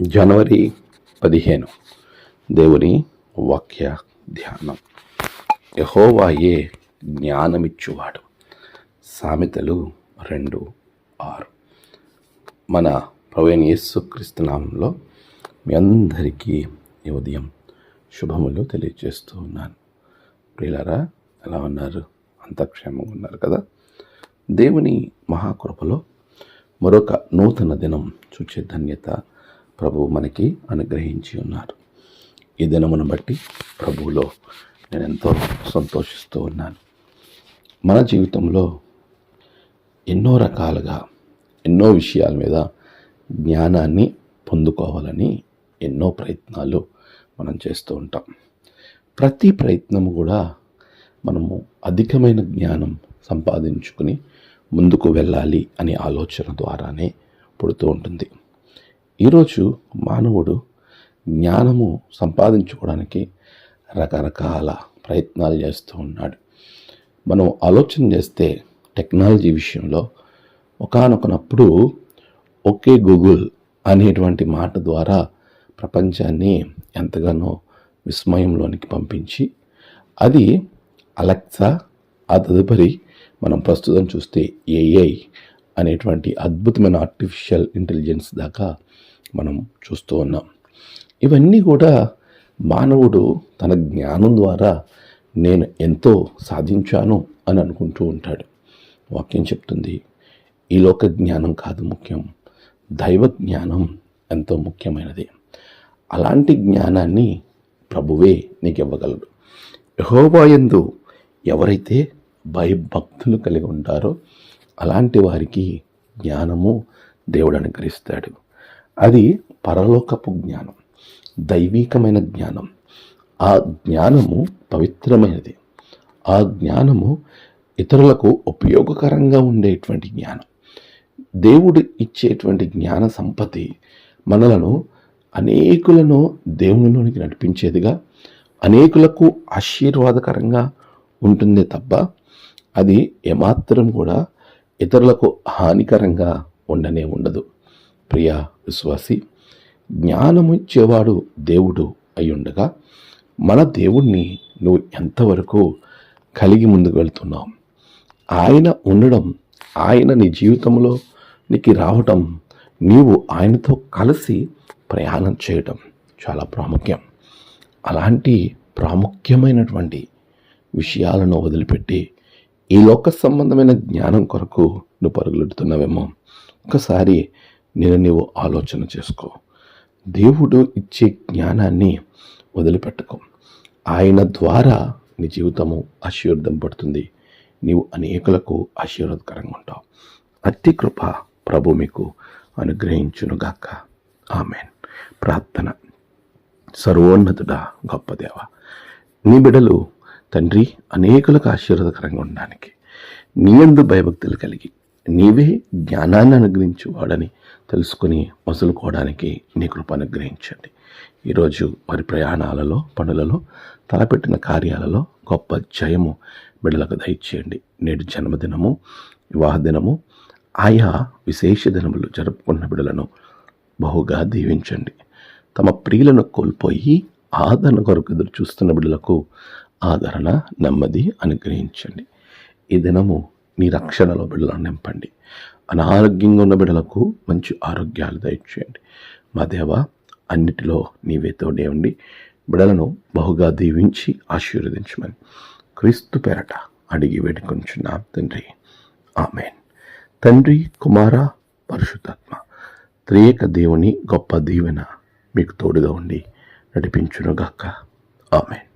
జనవరి 15 దేవుని వాక్య ధ్యానం. యెహోవాయే జ్ఞానమిచ్చువాడు. సామెతలు 2:6. మన ప్రభువైన యేసుక్రీస్తు నామములో మీ అందరికీ ఈ ఉదయం శుభములు తెలియజేస్తూ ఉన్నాను. ప్రియులారా, ఎలా ఉన్నారు? అంతా క్షేమంగా ఉన్నారు కదా? దేవుని మహాకృపలో మరొక నూతన దినం చూచే ధన్యత ప్రభువు మనకి అనుగ్రహించి ఉన్నారు. ఈ దినమును బట్టి ప్రభువులో నేను ఎంతో సంతోషిస్తూ ఉన్నాను. మన జీవితంలో ఎన్నో రకాలుగా ఎన్నో విషయాల మీద జ్ఞానాన్ని పొందుకోవాలని ఎన్నో ప్రయత్నాలు మనం చేస్తూ ఉంటాం. ప్రతి ప్రయత్నము కూడా మనము అధికమైన జ్ఞానం సంపాదించుకుని ముందుకు వెళ్ళాలి అనే ఆలోచన ద్వారానే పుడుతూ ఉంటుంది. ఈరోజు మానవుడు జ్ఞానము సంపాదించుకోవడానికి రకరకాల ప్రయత్నాలు చేస్తూ ఉన్నాడు. మనం ఆలోచన చేస్తే టెక్నాలజీ విషయంలో ఒకానొకప్పుడు ఓకే గూగుల్ అనేటువంటి మాట ద్వారా ప్రపంచాన్ని ఎంతగానో విస్మయంలోనికి పంపించి, అది అలెక్సా, ఆ తదుపరి మనం ప్రస్తుతం చూస్తే ఏఐ అనేటువంటి అద్భుతమైన ఆర్టిఫిషియల్ ఇంటెలిజెన్స్ దాకా మనం చూస్తూ ఉన్నాం. ఇవన్నీ కూడా మానవుడు తన జ్ఞానం ద్వారా నేను ఎంతో సాధించాను అని అనుకుంటూ ఉంటాడు. వాక్యం చెప్తుంది, ఈ లోక జ్ఞానం కాదు ముఖ్యం, దైవ జ్ఞానం ఎంతో ముఖ్యమైనది. అలాంటి జ్ఞానాన్ని ప్రభువే నీకు ఇవ్వగలడు. యెహోవా యందు ఎవరైతే భయభక్తులు కలిగి ఉంటారో అలాంటి వారికి జ్ఞానము దేవుడు అనుగ్రహిస్తాడు. అది పరలోకపు జ్ఞానం, దైవీకమైన జ్ఞానం. ఆ జ్ఞానము పవిత్రమైనది. ఆ జ్ఞానము ఇతరులకు ఉపయోగకరంగా ఉండేటువంటి జ్ఞానం. దేవుడు ఇచ్చేటువంటి జ్ఞాన సంపత్తి మనలను అనేకులను దేవునిలోనికి నడిపించేదిగా, అనేకులకు ఆశీర్వాదకరంగా ఉంటుందే తప్ప అది ఏమాత్రం కూడా ఇతరులకు హానికరంగా ఉండదు. ప్రియ విశ్వాసి, జ్ఞానము ఇచ్చేవాడు దేవుడు అయ్యుండగా మన దేవుణ్ణి నువ్వు ఎంతవరకు కలిగి ముందుకు వెళ్తున్నావు? ఆయన ఉండడం, ఆయన నీ జీవితంలో నీకు రావటం, నీవు ఆయనతో కలిసి ప్రయాణం చేయటం చాలా ప్రాముఖ్యం. అలాంటి ప్రాముఖ్యమైనటువంటి విషయాలను వదిలిపెట్టి ఈ లోక సంబంధమైన జ్ఞానం కొరకు నువ్వు పరుగులెడుతున్నావేమో. ఒకసారి నీవు ఆలోచన చేసుకో. దేవుడు ఇచ్చే జ్ఞానాన్ని వదిలిపెట్టకు. ఆయన ద్వారా నీ జీవితము ఆశీర్వదింపబడుతుంది. నీవు అనేకులకు ఆశీర్వాదకరంగా ఉంటావు. అతి కృప ప్రభు మీకు అనుగ్రహించునుగాక. ఆమెన్. ప్రార్థన. సర్వోన్నతుడా, గొప్ప దేవ, నీ బిడ్డలు తండ్రి అనేకులకు ఆశీర్వాదకరంగా ఉండడానికి నీ యందు భయభక్తులు కలిగి నీవే జ్ఞానాన్ని అనుగ్రహించేవాడని తెలుసుకుని మసులుకోవడానికి నీ కృప అనుగ్రహించండి. ఈరోజు వారి ప్రయాణాలలో, పనులలో, తలపెట్టిన కార్యాలలో గొప్ప జయము బిడ్డలకు దయచేయండి. నేడు జన్మదినము, వివాహ దినము, ఆయా విశేష దినములు జరుపుకున్న బిడ్డలను బహుగా దీవించండి. తమ ప్రియులను కోల్పోయి ఆదరణ కొరకు ఎదురు చూస్తున్న బిడ్డలకు ఆదరణ, నెమ్మది అనుగ్రహించండి. ఈ దినము నీ రక్షణలో బిడ్డలను నింపండి. అనారోగ్యంగా ఉన్న బిడ్డలకు మంచి ఆరోగ్యాలు దయచేయండి. మా దేవ, అన్నిటిలో నీవే తోడే ఉండి బిడ్డలను బహుగా దీవించి ఆశీర్వదించమని క్రీస్తు పేరట అడిగి వేడుకొంచున్నాం తండ్రి. ఆమెన్. తండ్రి, కుమార, పరిశుద్ధాత్మ త్రియేక దేవుని గొప్ప దీవెన మీకు తోడుగా ఉండి నడిపించునుగాక. ఆమెన్.